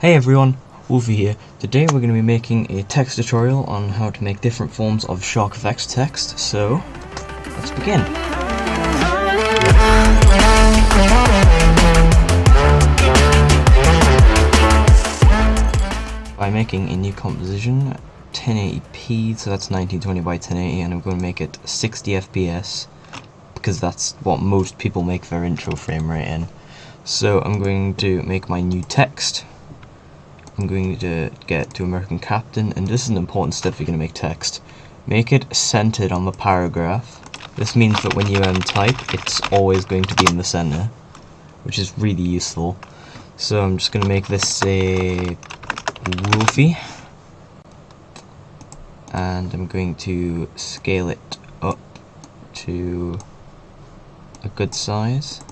Hey everyone, Wolfie here. Today we're going to be making a text tutorial on how to make different forms of SharkFX text, so let's begin. By making a new composition, 1080p, so that's 1920 by 1080, and I'm going to make it 60 FPS, because that's what most people make their intro frame rate in. So I'm going to make my new text. I'm going to get to American Captain, and this is an important step if you're going to make text. Make it centered on the paragraph. This means that when you type, it's always going to be in the center, which is really useful. So I'm just going to make this say Wolfie, and I'm going to scale it up to a good size.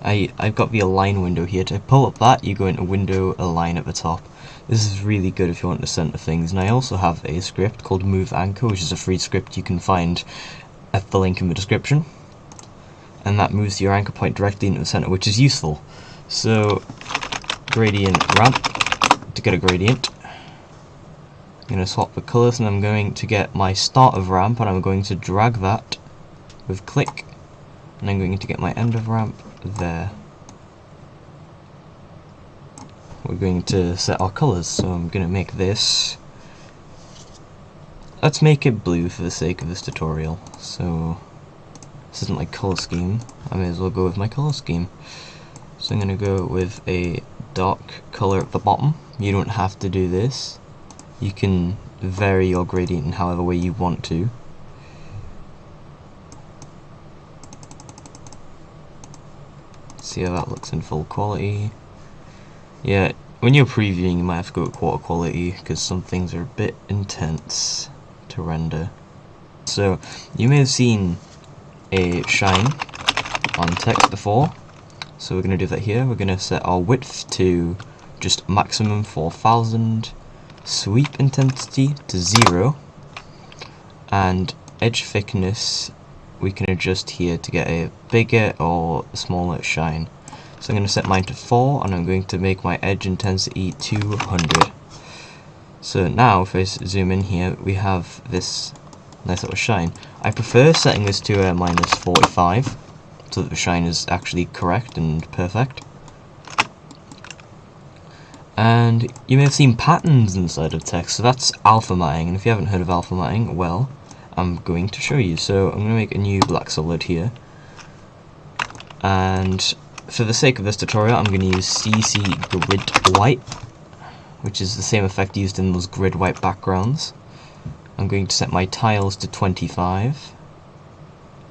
I've got the align window here. To pull up that, you go into window align at the top. This is really good if you want to center things. And I also have a script called MoveAnchor, which is a free script you can find at the link in the description. And that moves your anchor point directly into the center, which is useful. So, gradient ramp to get a gradient. I'm going to swap the colors, and I'm going to get my start of ramp, and I'm going to drag that with click. And I'm going to get my end of ramp there. We're going to set our colors, so I'm going to make this, let's make it blue for the sake of this tutorial. So this isn't my color scheme, I may as well go with my color scheme. So I'm going to go with a dark color at the bottom. You don't have to do this, you can vary your gradient in however way you want to. See how that looks in full quality. Yeah, when you're previewing you might have to go at quarter quality because some things are a bit intense to render. So you may have seen a shine on text before, so we're going to do that here. We're going to set our width to just maximum 4000, sweep intensity to 0, and edge thickness we can adjust here to get a bigger or smaller shine. So I'm going to set mine to 4, and I'm going to make my edge intensity 200. So now if I zoom in here, we have this nice little shine. I prefer setting this to minus 45, so that the shine is actually correct and perfect. And you may have seen patterns inside of text, so that's alpha matting, and if you haven't heard of alpha matting, well, I'm going to show you. So I'm going to make a new black solid here, and for the sake of this tutorial I'm going to use CC Grid White, which is the same effect used in those grid white backgrounds. I'm going to set my tiles to 25,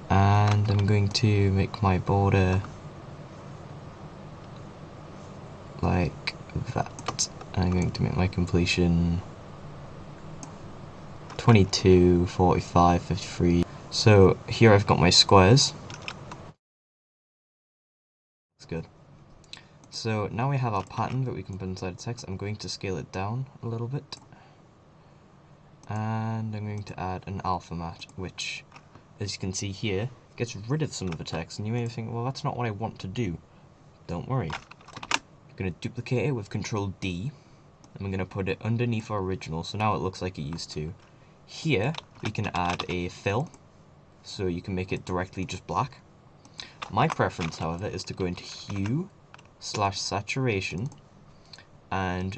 and I'm going to make my border like that. I'm going to make my completion 22, 45, 53. So here I've got my squares. That's good. So now we have our pattern that we can put inside the text. I'm going to scale it down a little bit. And I'm going to add an alpha matte, which, as you can see here, gets rid of some of the text. And you may think, well, that's not what I want to do. Don't worry. I'm going to duplicate it with Control D. And I'm going to put it underneath our original, so now it looks like it used to. Here, we can add a fill, so you can make it directly just black. My preference, however, is to go into Hue / Saturation and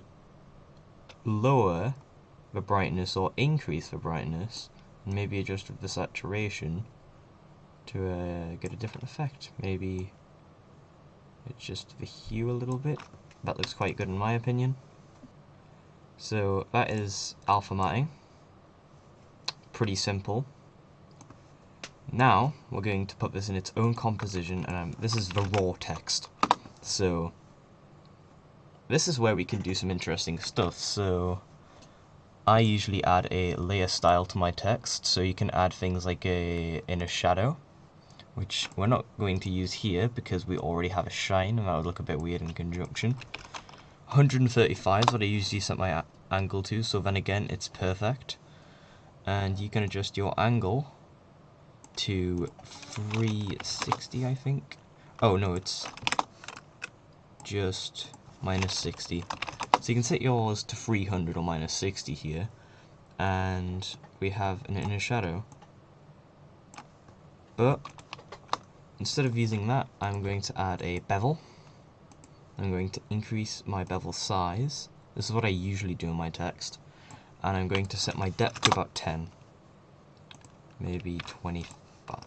lower the brightness or increase the brightness, and maybe adjust the saturation to get a different effect. Maybe adjust the hue a little bit. That looks quite good in my opinion. So that is alpha matting. Pretty simple. Now we're going to put this in its own composition, and this is the raw text. So this is where we can do some interesting stuff. So I usually add a layer style to my text, so you can add things like a inner shadow, which we're not going to use here because we already have a shine and that would look a bit weird in conjunction. 135 is what I usually set my angle to, so then again it's perfect. And you can adjust your angle to 360, I think. Oh no, it's just minus 60. So you can set yours to 300 or minus 60 here, and we have an inner shadow. But instead of using that, I'm going to add a bevel. I'm going to increase my bevel size. This is what I usually do in my text. And I'm going to set my depth to about 10. Maybe 25.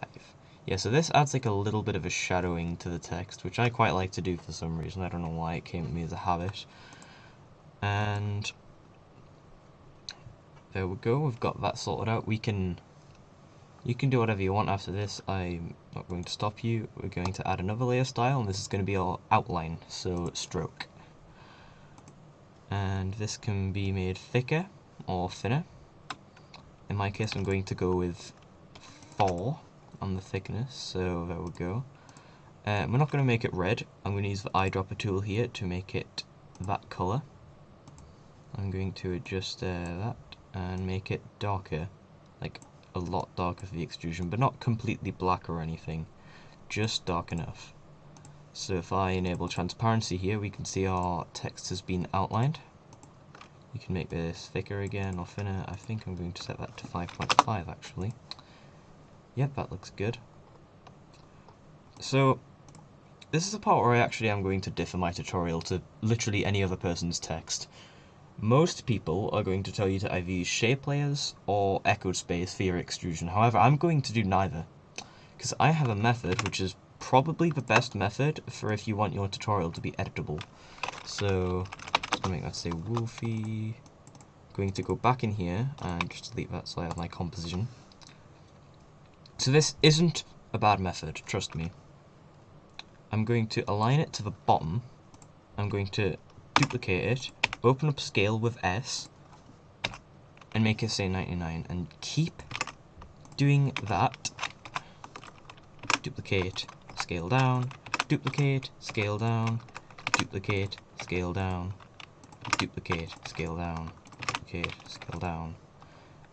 Yeah, so this adds like a little bit of a shadowing to the text, which I quite like to do for some reason. I don't know why, it came to me as a habit. And there we go, we've got that sorted out. You can do whatever you want after this. I'm not going to stop you. We're going to add another layer style, and this is going to be our outline, so stroke. And this can be made thicker or thinner. In my case, I'm going to go with 4 on the thickness, so there we go. We're not going to make it red. I'm going to use the eyedropper tool here to make it that colour. I'm going to adjust that and make it darker, like a lot darker for the extrusion, but not completely black or anything, just dark enough. So if I enable transparency here, we can see our text has been outlined. You can make this thicker again or thinner. I think I'm going to set that to 5.5 actually. Yep, that looks good. So this is the part where I actually am going to differ my tutorial to literally any other person's text. Most people are going to tell you to either use shape layers or Echospace for your extrusion. However, I'm going to do neither, because I have a method which is probably the best method for if you want your tutorial to be editable. So I'm going to make that say Wolfie. I'm going to go back in here and just delete that so I have my composition. So this isn't a bad method, trust me. I'm going to align it to the bottom. I'm going to duplicate it, open up scale with S, and make it say 99, and keep doing that. Duplicate, scale down, duplicate, scale down, duplicate, scale down, duplicate, scale down, duplicate, scale down.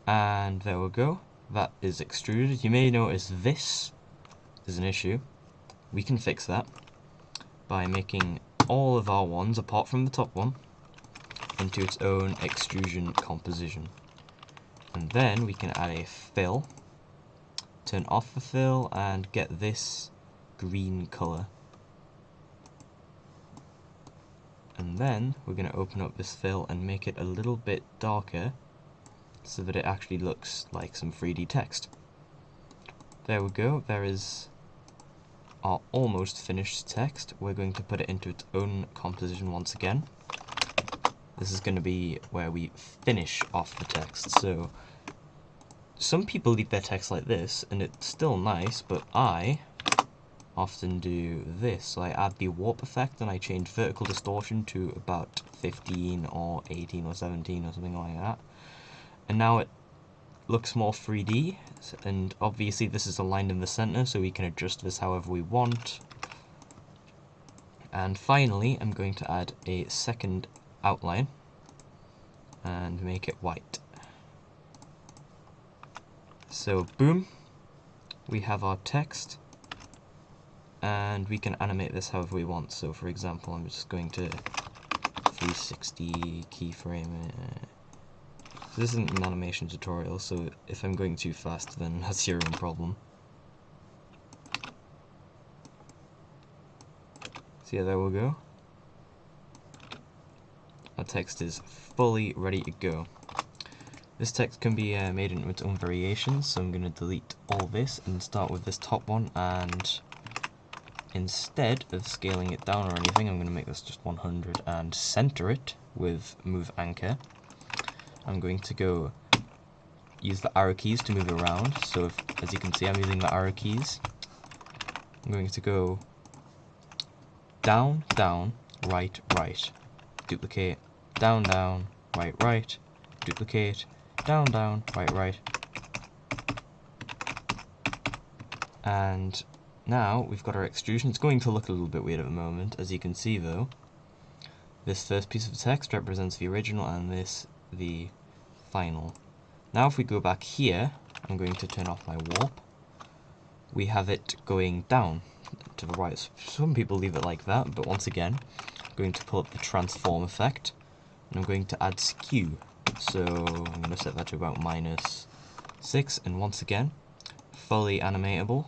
And there we go. That is extruded. You may notice this is an issue. We can fix that by making all of our ones, apart from the top one, into its own extrusion composition. And then we can add a fill, turn off the fill, and get this green colour. And then we're going to open up this fill and make it a little bit darker so that it actually looks like some 3D text. There we go, there is our almost finished text. We're going to put it into its own composition once again. This is going to be where we finish off the text. So some people leave their text like this and it's still nice, but I often do this. So I add the warp effect and I change vertical distortion to about 15 or 18 or 17 or something like that. And now it looks more 3D, and obviously this is aligned in the center, so we can adjust this however we want. And finally, I'm going to add a second outline and make it white. So boom, we have our text, and we can animate this however we want. So for example, I'm just going to 360 keyframe it. This isn't an animation tutorial, so if I'm going too fast, then that's your own problem. So yeah, there we go. Our text is fully ready to go. This text can be made into its own variations, so I'm going to delete all this and start with this top one, and instead of scaling it down or anything, I'm going to make this just 100 and center it with MoveAnchor. I'm going to go use the arrow keys to move around, so if, as you can see, I'm using the arrow keys. I'm going to go down, down, right, right, duplicate, down, down, right, right, duplicate, down, down, right, right. And now we've got our extrusion. It's going to look a little bit weird at the moment. As you can see though, this first piece of text represents the original and this the final. Now if we go back here, I'm going to turn off my warp. We have it going down to the right. Some people leave it like that, but once again, I'm going to pull up the transform effect, and I'm going to add skew. So I'm going to set that to about -6, and once again, fully animatable,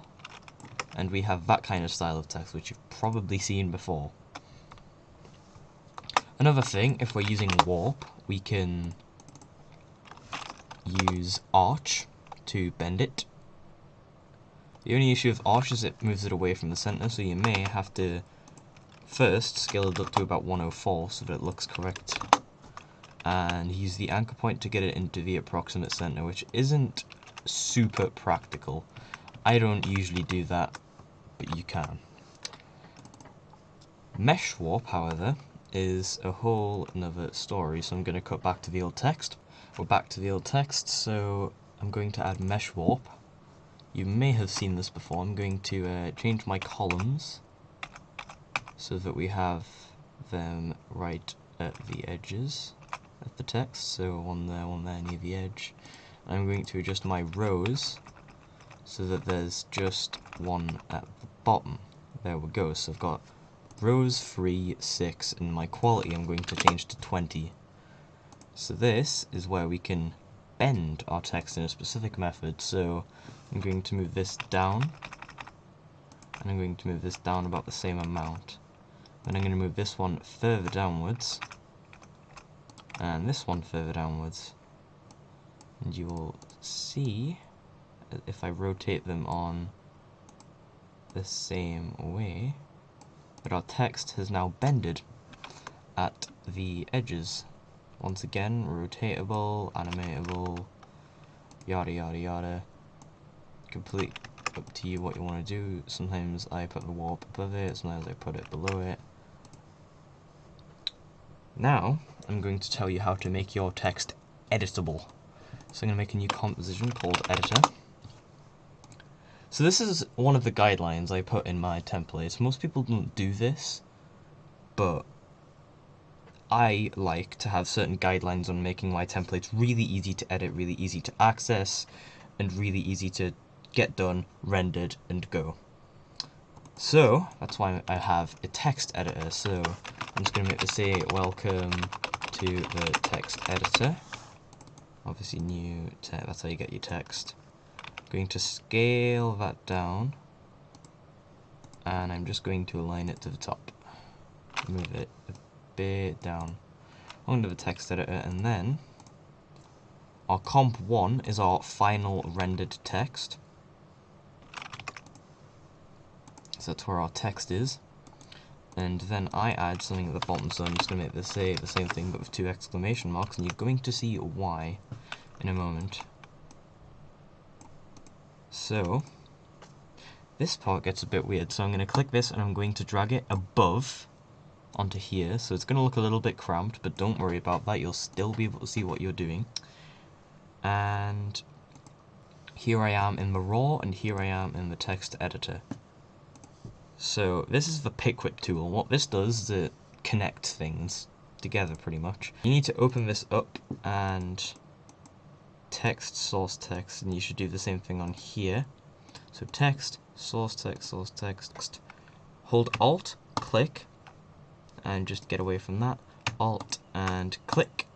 and we have that kind of style of text, which you've probably seen before. Another thing, if we're using warp, we can use arch to bend it. The only issue with arch is it moves it away from the center, so you may have to first scale it up to about 104 so that it looks correct, and use the anchor point to get it into the approximate center, which isn't super practical. I don't usually do that, but you can. Mesh warp, however, is a whole another story, so I'm going to cut back to the old text. We're back to the old text, so I'm going to add mesh warp. You may have seen this before. I'm going to change my columns so that we have them right at the edges of the text, so one there near the edge. I'm going to adjust my rows so that there's just one at the bottom. There we go, so I've got rows 3, 6, and my quality I'm going to change to 20. So this is where we can bend our text in a specific method. So I'm going to move this down, and I'm going to move this down about the same amount. Then I'm going to move this one further downwards, and this one further downwards. And you will see, if I rotate them on the same way, that our text has now bended at the edges. Once again, rotatable, animatable, yada yada yada. Complete up to you what you want to do. Sometimes I put the warp above it, sometimes I put it below it. Now, I'm going to tell you how to make your text editable. So I'm going to make a new composition called editor. So this is one of the guidelines I put in my templates. Most people don't do this, but I like to have certain guidelines on making my templates really easy to edit, really easy to access, and really easy to get done, rendered, and go. So that's why I have a text editor. So I'm just going to make this say welcome to the text editor. Obviously new text, that's how you get your text. Going to scale that down, and I'm just going to align it to the top. Move it a bit down onto the text editor, and then our comp1 is our final rendered text. So that's where our text is. And then I add something at the bottom, so I'm just going to make this say the same thing but with 2 exclamation marks, and you're going to see why in a moment. So this part gets a bit weird, so I'm going to click this and I'm going to drag it above onto here, so it's going to look a little bit cramped, but don't worry about that, you'll still be able to see what you're doing. And here I am in the raw, and here I am in the text editor. So this is the pick whip tool. What this does is it connects things together pretty much. You need to open this up and text, source text, and you should do the same thing on here. So text, source text, source text. Hold Alt, click, and just get away from that. Alt and click.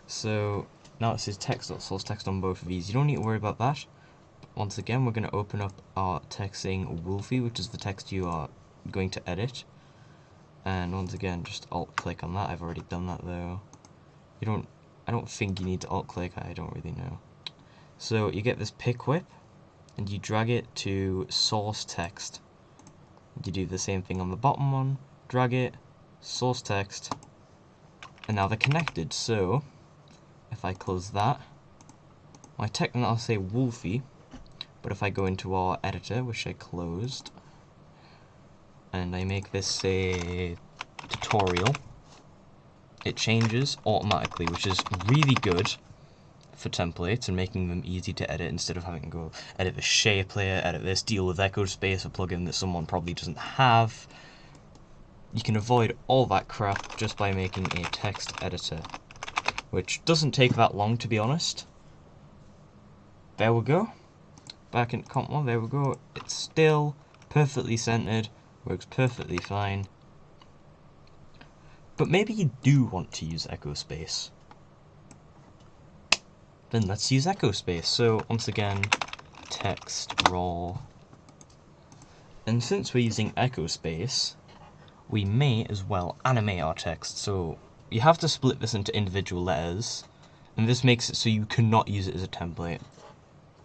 So now it says text.source text on both of these. You don't need to worry about that. Once again, we're going to open up our text saying Wolfie, which is the text you are going to edit. And once again, just alt click on that. I've already done that though. I don't think you need to alt click, I don't really know. So you get this pick whip, and you drag it to source text. You do the same thing on the bottom one, drag it, source text, and now they're connected. So if I close that, my text will now say Wolfie, but if I go into our editor, which I closed, and I make this say tutorial, it changes automatically, which is really good for templates and making them easy to edit instead of having to go edit the shape layer, edit this, deal with Echospace, a plugin that someone probably doesn't have. You can avoid all that crap just by making a text editor, which doesn't take that long, to be honest. There we go. Back in comp 1, there we go. It's still perfectly centered, works perfectly fine. But maybe you do want to use Echospace. Then let's use Echospace. So once again, text raw. And since we're using Echospace, we may as well animate our text. So you have to split this into individual letters, and this makes it so you cannot use it as a template.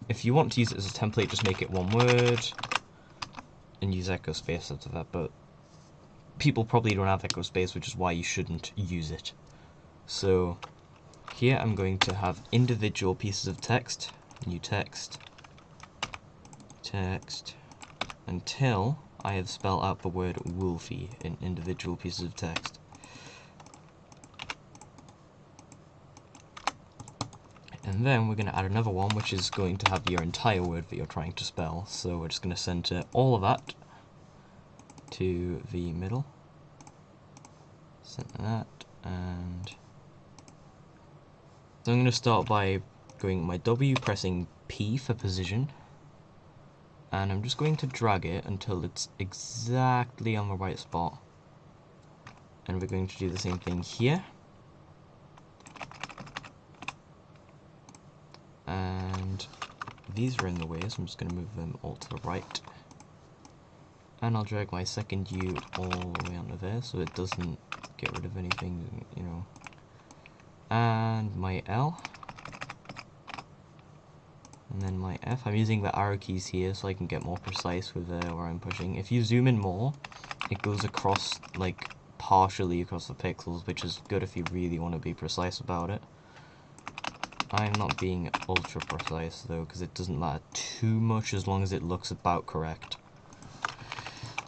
If you want to use it as a template, just make it one word and use Echospace after that, but people probably don't have Echospace, which is why you shouldn't use it. So here I'm going to have individual pieces of text, new text, until I have spelled out the word Wolfie in individual pieces of text. And then we're going to add another one, which is going to have your entire word that you're trying to spell. So we're just going to center all of that to the middle. Center that, and so I'm going to start by going my W, pressing P for position, and I'm just going to drag it until it's exactly on the right spot. And we're going to do the same thing here. And these are in the way, so I'm just going to move them all to the right. And I'll drag my second U all the way onto there so it doesn't get rid of anything, you know. And my L. And then my F. I'm using the arrow keys here so I can get more precise with where I'm pushing. If you zoom in more, it goes across, like, partially across the pixels, which is good if you really want to be precise about it. I'm not being ultra precise though, because it doesn't matter too much as long as it looks about correct.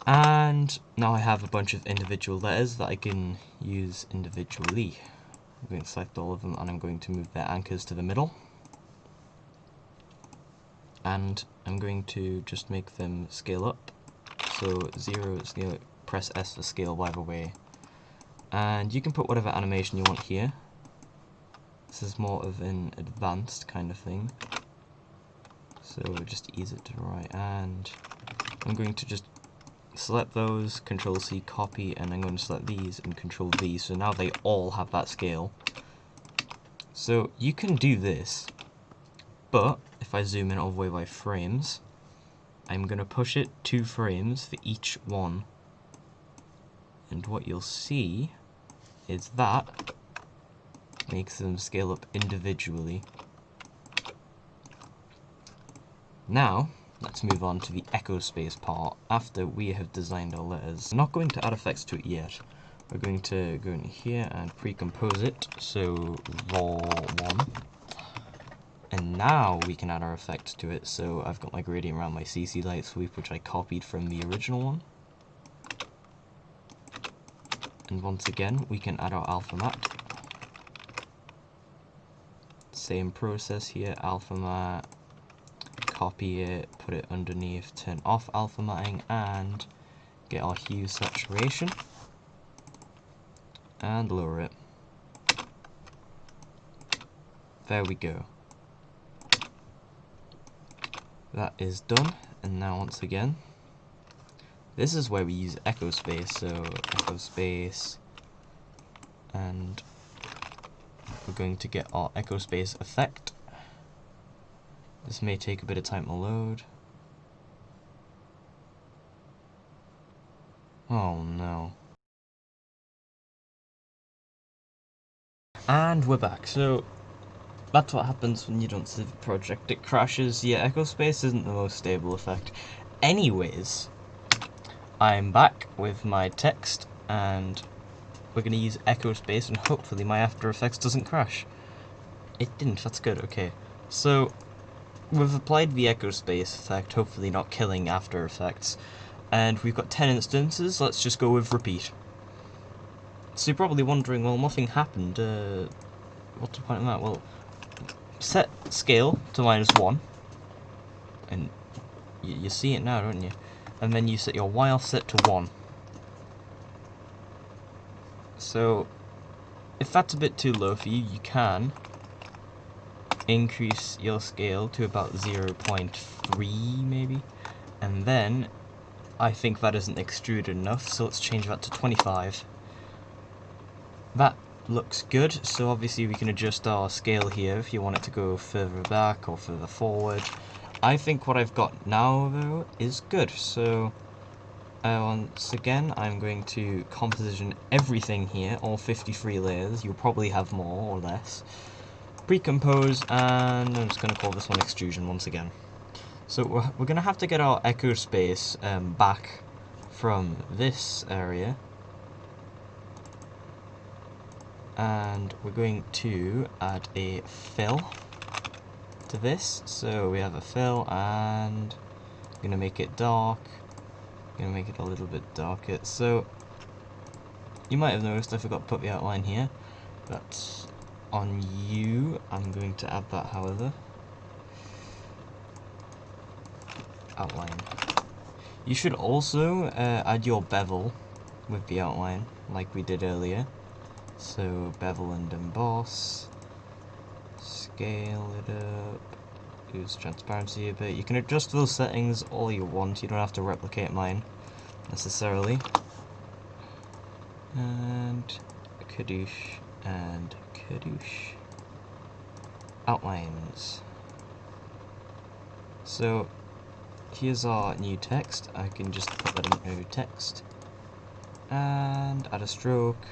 And now I have a bunch of individual letters that I can use individually. I'm going to select all of them and I'm going to move their anchors to the middle. And I'm going to just make them scale up. So 0, scale, press S for scale, by the way. And you can put whatever animation you want here. This is more of an advanced kind of thing. So just ease it to the right, and I'm going to just select those, Control C, copy, and I'm going to select these and Control V, so now they all have that scale. So you can do this, but if I zoom in all the way by frames, I'm going to push it 2 frames for each one. And what you'll see is that makes them scale up individually. Now, let's move on to the Echospace part after we have designed our letters. I'm not going to add effects to it yet. We're going to go in here and pre-compose it, so raw 1. And now we can add our effects to it, so I've got my gradient around my CC light sweep, which I copied from the original one. And once again, we can add our alpha matte. Same process here, alpha matte, copy it, put it underneath, turn off alpha matting, and get our hue saturation, and lower it. There we go. That is done, and now once again, this is where we use Echospace, so Echospace, and we're going to get our Echospace effect. This may take a bit of time to load. Oh no. And we're back. So that's what happens when you don't save a project. It crashes. Yeah, Echospace isn't the most stable effect. Anyways, I'm back with my text and we're going to use Echospace and hopefully my After Effects doesn't crash. It didn't, that's good, okay. So we've applied the Echospace effect, hopefully not killing After Effects, and we've got 10 instances. Let's just go with repeat. So you're probably wondering, well, nothing happened. What's the point of that? Well, set scale to -1, and you see it now, don't you? And then you set your Y offset to 1. So if that's a bit too low for you, you can increase your scale to about 0.3 maybe, and then I think that isn't extruded enough, so let's change that to 25. that looks good. So obviously we can adjust our scale here if you want it to go further back or further forward. I think what I've got now though is good. So once again, I'm going to composition everything here, all 53 layers. You'll probably have more or less. Pre-compose, and I'm just going to call this one extrusion once again. So we're going to have to get our Echospace back from this area. And we're going to add a fill to this. So we have a fill, and I'm going to make it dark. Gonna make it a little bit darker. So you might have noticed I forgot to put the outline here. That's on you. I'm going to add that, however. Outline. You should also add your bevel with the outline, like we did earlier. So bevel and emboss. Scale it up. Use transparency a bit. You can adjust those settings all you want. You don't have to replicate mine necessarily. And kadoosh and kadoosh. Outlines. So here's our new text. I can just put that in new text and add a stroke.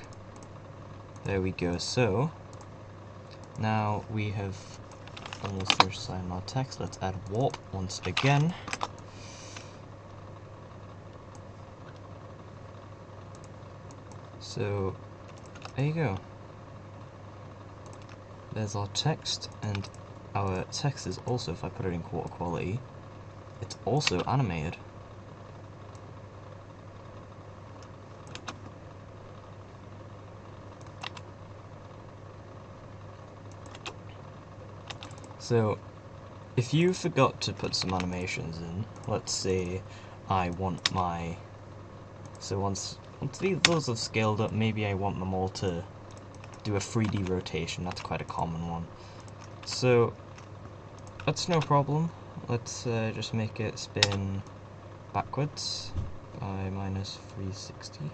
There we go. So now we have almost finished signing our text. Let's add warp once again. So there you go. There's our text, and our text is also, if I put it in quarter quality, it's also animated. So if you forgot to put some animations in, let's say I want my, so once those have scaled up, maybe I want them all to do a 3D rotation. That's quite a common one. So that's no problem. Let's just make it spin backwards by minus 360.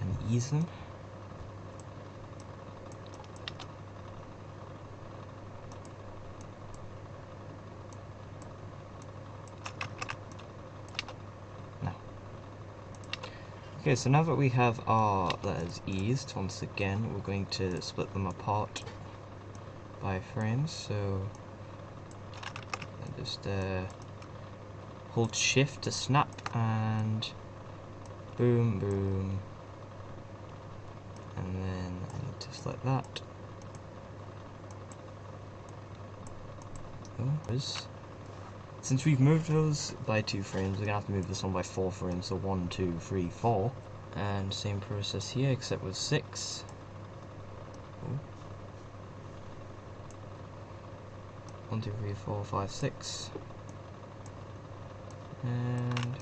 And ease them. Okay, so now that we have our letters eased, once again, we're going to split them apart by frames. So just hold shift to snap, and boom, boom, and then I need to select that. Since we've moved those by 2 frames, we're going to have to move this one by 4 frames, so 1, 2, 3, 4. And same process here, except with 6. Ooh. 1, 2, 3, 4, 5, 6. And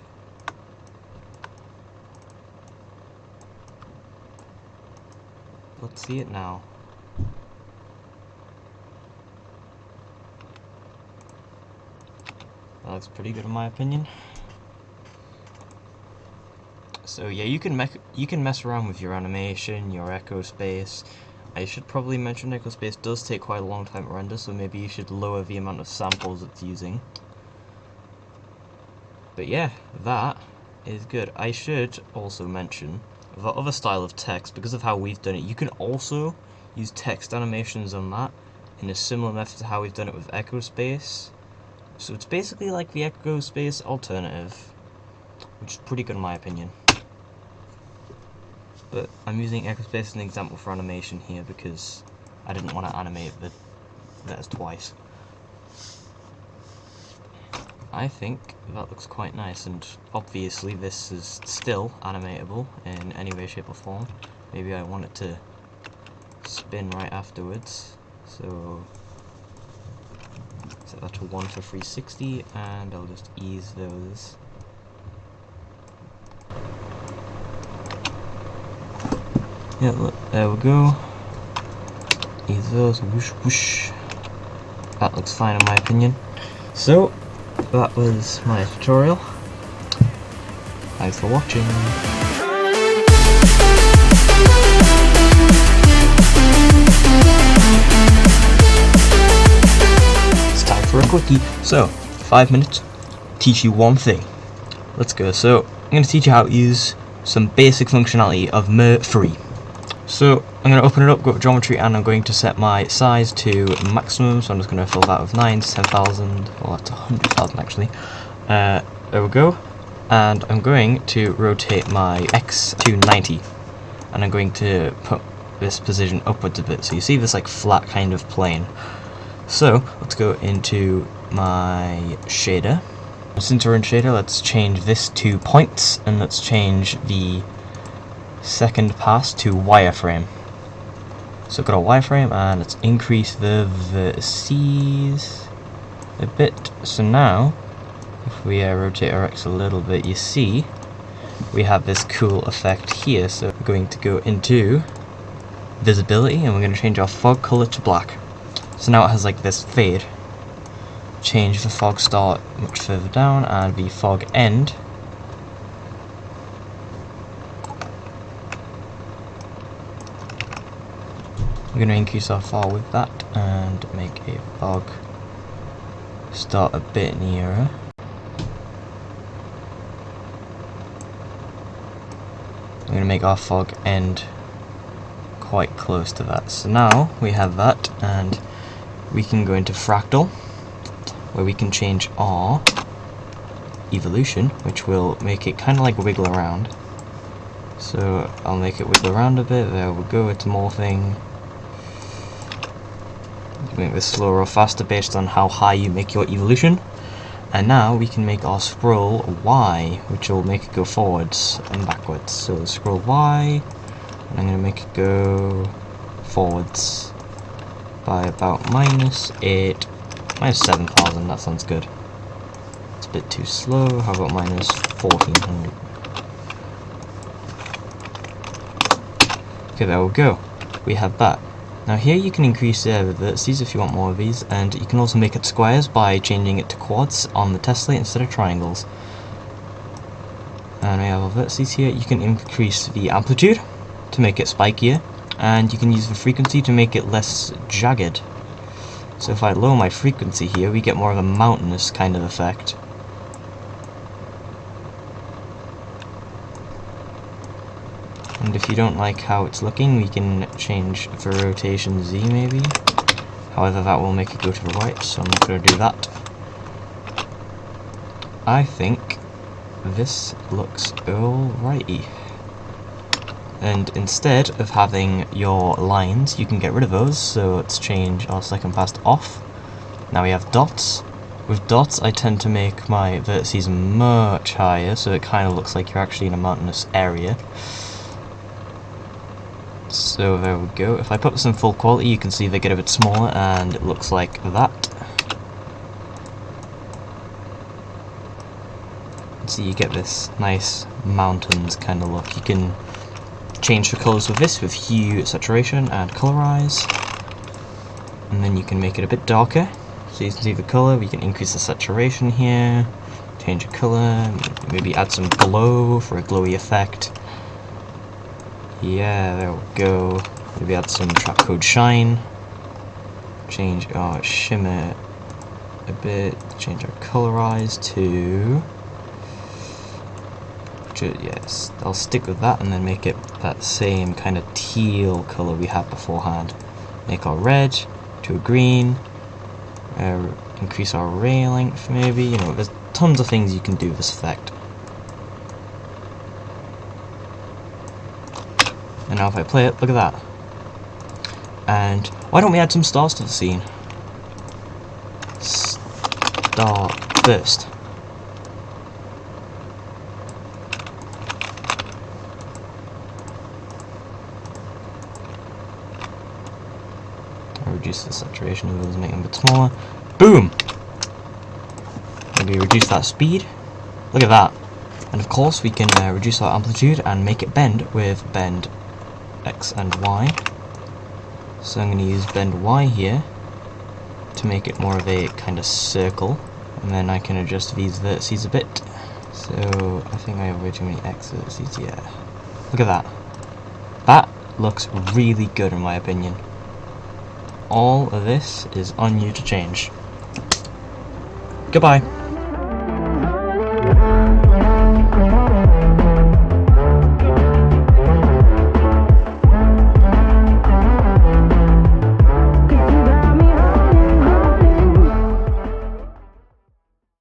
let's see it now. That looks pretty good in my opinion. So yeah, you can mess around with your animation, your Echospace. I should probably mention Echospace does take quite a long time to render, so maybe you should lower the amount of samples it's using. But yeah, that is good. I should also mention the other style of text, because of how we've done it, you can also use text animations on that in a similar method to how we've done it with Echospace. So it's basically like the Echospace alternative, which is pretty good in my opinion. But I'm using Echospace as an example for animation here because I didn't want to animate the letters twice. I think that looks quite nice, and obviously this is still animatable in any way, shape or form. Maybe I want it to spin right afterwards, so set that to 1 for 360, and I'll just ease those. Yeah, look, there we go. Ease those, whoosh whoosh. That looks fine in my opinion. So, that was my tutorial. Thanks for watching. It's time for a quickie. So, 5 minutes, teach you one thing. Let's go. So, I'm going to teach you how to use some basic functionality of Free. So, I'm going to open it up, go to geometry, and I'm going to set my size to maximum. So I'm just going to fill that with 9 to 10,000, well that's 100,000 actually. There we go. And I'm going to rotate my X to 90. And I'm going to put this position upwards a bit. So you see this like flat kind of plane. So, let's go into my shader. Since we're in shader, let's change this to points, and let's change the second pass to wireframe. So go to wireframe, and let's increase the vertices a bit. So now, if we rotate our X a little bit, you see we have this cool effect here. So we're going to go into visibility, and we're going to change our fog color to black. So now it has like this fade. Change the fog start much further down, and the fog end we're going to increase our fog with that and make a fog start a bit nearer. We're going to make our fog end quite close to that. So now we have that, and we can go into fractal, where we can change our evolution, which will make it kind of like wiggle around. So I'll make it wiggle around a bit. There we go, it's morphing. Make this slower or faster based on how high you make your evolution. And now we can make our scroll Y, which will make it go forwards and backwards. So scroll Y, and I'm going to make it go forwards by about -8, -7,000, that sounds good. It's a bit too slow. How about -1,400? Okay, there we go. We have that. Now here you can increase the vertices if you want more of these, and you can also make it squares by changing it to quads on the test slate instead of triangles. And we have our vertices here. You can increase the amplitude to make it spikier, and you can use the frequency to make it less jagged. So if I lower my frequency here, we get more of a mountainous kind of effect. And if you don't like how it's looking, we can change the rotation Z maybe. However, that will make it go to the right, so I'm not going to do that. I think this looks alrighty. And instead of having your lines, you can get rid of those. So let's change our second pass to off. Now we have dots. With dots, I tend to make my vertices much higher, so it kind of looks like you're actually in a mountainous area. So there we go. If I put this in full quality, you can see they get a bit smaller, and it looks like that. So you get this nice mountains kind of look. You can change the colors with this, with hue, saturation, and colorize. And then you can make it a bit darker. So you can see the color. We can increase the saturation here, change the color, maybe add some glow for a glowy effect. Yeah, there we go. Maybe add some track code shine. Change our shimmer a bit. Change our colorize to... yes, I'll stick with that and then make it that same kind of teal color we had beforehand. Make our red to a green. Increase our ray length maybe. You know, there's tons of things you can do with this effect. And now if I play it, look at that. And why don't we add some stars to the scene? Star burst. I'll reduce the saturation of those, make them a bit smaller. Boom! Maybe reduce that speed. Look at that. And of course we can reduce our amplitude and make it bend with bend X and Y. So I'm going to use bend Y here to make it more of a kind of circle, and then I can adjust these vertices a bit. So I think I have way too many X's. Yeah. Look at that. That looks really good in my opinion. All of this is on you to change. Goodbye.